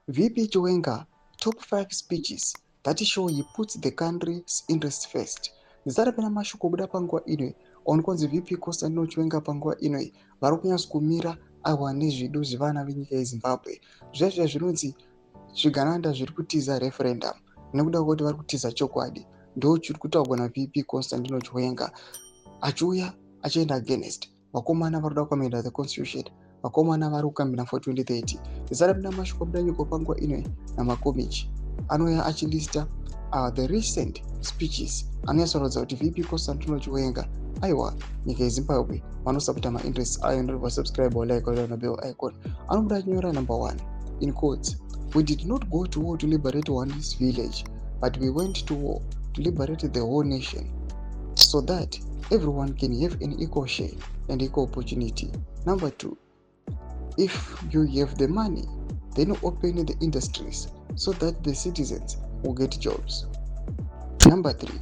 VP Chiwenga, top 5 speeches that show he puts the country's interests first. Zisarapena mashoko kubuda panguva ino oni kunzi VP Constantino Chiwenga panguva ino vari kunyatsa kumira awa nezvido zvevana venyika yeZimbabwe. Zviya zvinonzi Zvigananda zviri kutiza referendum nekuda kwekuti vari kutiza chokwadi ndo chiri kutaurwa naVP Constantino Chiwenga achiuya achienda against vakomana vari kuda kuamenda the constitution, vakomana vari kukambira for 2030. Zisarapinda mashoko abuda nyika panguva ino namakomichi anouya achilista the recent speeches anoyasarodza kuti VP Constantino Chiwenga aiwa nyika yeZimbabwe vanosapota mainterests ayo ndiri subscribe or like or bell icon. Anobuda achinyora number 1 in quotes, "We did not go to war to liberate one village, but we went to war to liberate the whole nation so that everyone can have an equal share and equal opportunity." Number 2, if you have the money, then open the industries so that the citizens will get jobs. Number 3,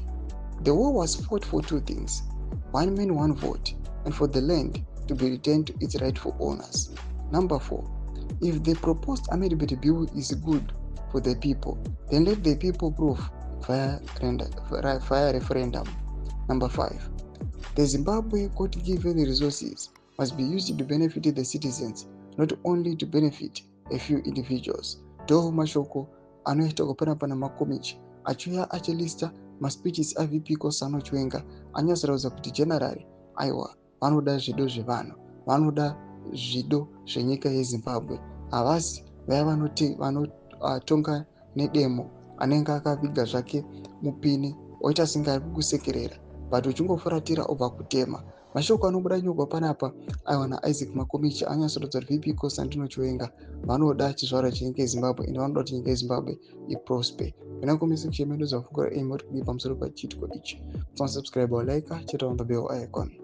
the war was fought for 2 things: 1 man, 1 vote, and for the land to be returned to its rightful owners. Number 4, if the proposed amendment bill is good for the people, then let the people prove via referendum. Number 5, the Zimbabwe God-given resources must be used to benefit the citizens, not only to benefit a few individuals. Ndo mashoko anoita kupana pana makomichi achiuya achilista maspeeches aVP Constantino Chiwenga anyasarodza kuti generally aiwa vanoda zvido zvevanhu, vanoda zvido zvenyika yeZimbabwe, havasi vaya vanotonga nedemo anenge akaviga zvake mupini oita senge ari kukusekerera but uchingofuratira obva kutema. Mashoko anobuda nyogwa panapa aiwa naIsaac Makomichi anyasarodza kuti VP Constantino Chiwenga vanoda chizvarwa chenyika yeZimbabwe ende vanoda kuti nyika yeZimbabwe iprosper. Kana komisa kuchemedzo zvafungura kuti pamusoro pachiitiko ichi, subscribe or like, cheta on the bell icon.